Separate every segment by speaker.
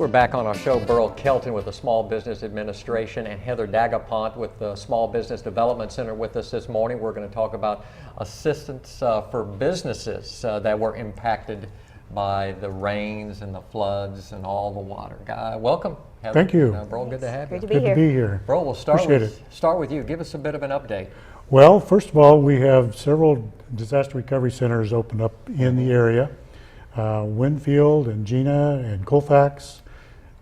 Speaker 1: We're back on our show. Burl Kelton with the Small Business Administration and Heather Daigrepont with the Small Business Development Center with us this morning. We're going to talk about assistance for businesses that were impacted by the rains and the floods and all the water. Welcome, Heather.
Speaker 2: Thank you.
Speaker 1: Burl, good to have you.
Speaker 2: Good to be here.
Speaker 1: Burl, we'll start with you. Give us a bit of an update.
Speaker 2: Well, first of all, we have several disaster recovery centers opened up in the area. Winfield and Gina and Colfax,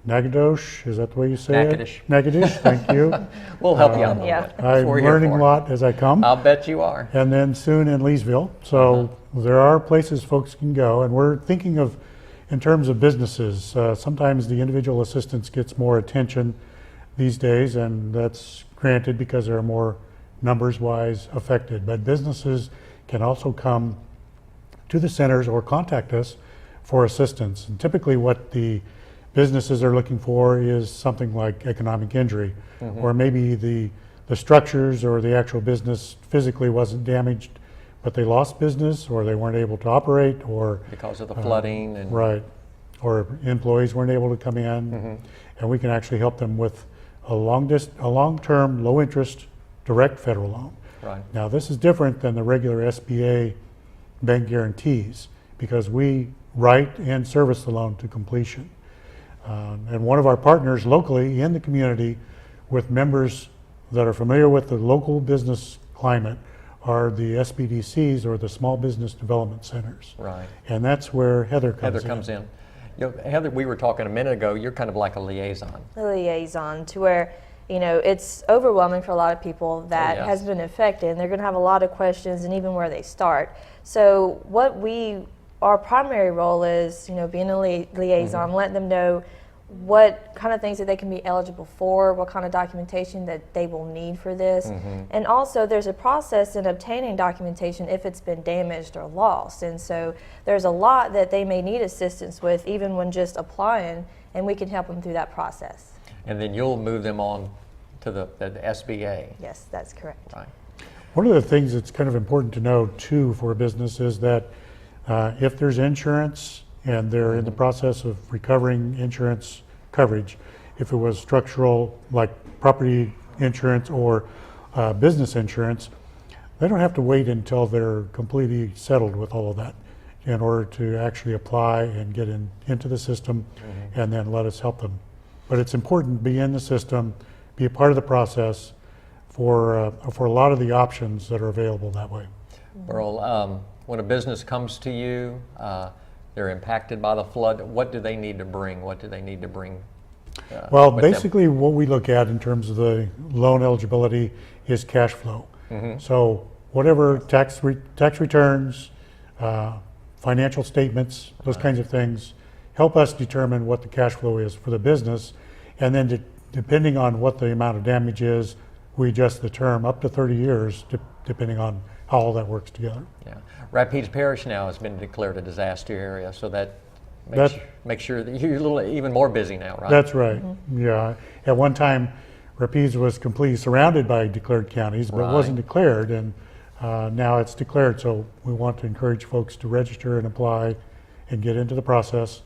Speaker 2: Natchitoches, is that the way you say
Speaker 1: Natchitoches.
Speaker 2: it? Natchitoches, thank you.
Speaker 1: We'll help you out a little bit.
Speaker 2: I'm learning a lot as I come.
Speaker 1: I'll bet you are.
Speaker 2: And then soon in Leesville. So there are places folks can go, and we're thinking of, in terms of businesses, sometimes the individual assistance gets more attention these days, and that's granted because there are more numbers-wise affected. But businesses can also come to the centers or contact us for assistance. And typically what the businesses are looking for is something like economic injury, or maybe the structures or the actual business physically wasn't damaged, but they lost business or they weren't able to operate, or
Speaker 1: because of the flooding. And
Speaker 2: right, or employees weren't able to come in. And we can actually help them with a long-term, low-interest, direct federal loan.
Speaker 1: Right.
Speaker 2: Now this is different than the regular SBA bank guarantees, because we write and service the loan to completion. And one of our partners locally in the community, with members that are familiar with the local business climate, are the SBDCs, or the Small Business Development Centers.
Speaker 1: Right.
Speaker 2: And that's where Heather comes
Speaker 1: in. You know, Heather, we were talking a minute ago, you're kind of like a liaison.
Speaker 3: A liaison to where, you know, it's overwhelming for a lot of people that has been affected, and they're going to have a lot of questions, and even where they start. So our primary role is, you know, being a liaison, letting them know what kind of things that they can be eligible for, what kind of documentation that they will need for this. And also there's a process in obtaining documentation if it's been damaged or lost. And so there's a lot that they may need assistance with, even when just applying, and we can help them through that process.
Speaker 1: And then you'll move them on to the SBA.
Speaker 3: Yes, that's correct.
Speaker 1: Right.
Speaker 2: One of the things that's kind of important to know too for a business is that if there's insurance and they're in the process of recovering insurance coverage, if it was structural, like property insurance or business insurance, they don't have to wait until they're completely settled with all of that in order to actually apply and get into the system and then let us help them. But it's important to be in the system, be a part of the process for a lot of the options that are available that way.
Speaker 1: Burl, when a business comes to you, they're impacted by the flood, what do they need to bring? What do they need to bring?
Speaker 2: Well, basically what we look at in terms of the loan eligibility is cash flow. So whatever tax returns, financial statements, those kinds of things, help us determine what the cash flow is for the business. And then depending on what the amount of damage is, we adjust the term up to 30 years, depending on how all that works together.
Speaker 1: Yeah. Rapides Parish now has been declared a disaster area, so that makes sure that you're a little even more busy now, right?
Speaker 2: That's right. Yeah. At one time, Rapides was completely surrounded by declared counties, but it wasn't declared, and now it's declared. So we want to encourage folks to register and apply and get into the process,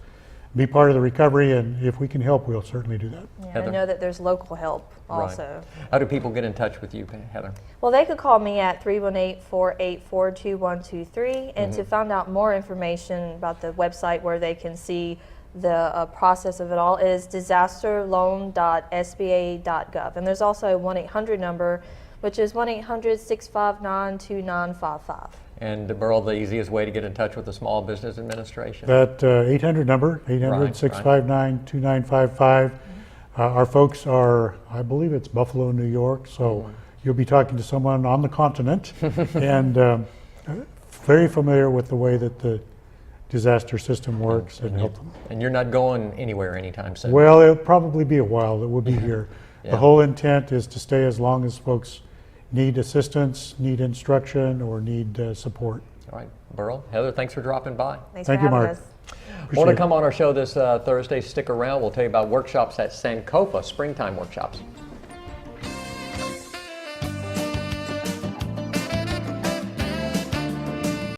Speaker 2: be part of the recovery, and if we can help, we'll certainly do that.
Speaker 3: Yeah, I know that there's local help also.
Speaker 1: Right. How do people get in touch with you, Heather?
Speaker 3: Well, they could call me at 318-484-2123, and to find out more information about the website where they can see the process of it all is disasterloan.sba.gov. And there's also a 1-800 number, which is 1-800-659-2955. And
Speaker 1: Burl, the easiest way to get in touch with the Small Business Administration?
Speaker 2: That 800 number, 800-659-2955. Our folks are, I believe it's Buffalo, New York, so you'll be talking to someone on the continent and very familiar with the way that the disaster system works and help them.
Speaker 1: And you're not going anywhere anytime soon?
Speaker 2: Well, it'll probably be a while that we'll be here. The whole intent is to stay as long as folks need assistance, need instruction, or need support.
Speaker 1: All right. Burl, Heather, thanks for dropping by.
Speaker 3: Thanks
Speaker 2: Thank
Speaker 3: for
Speaker 2: you,
Speaker 3: having
Speaker 2: Mark.
Speaker 3: us.
Speaker 1: More to come on our show this Thursday. Stick around. We'll tell you about workshops at Sankofa, springtime workshops.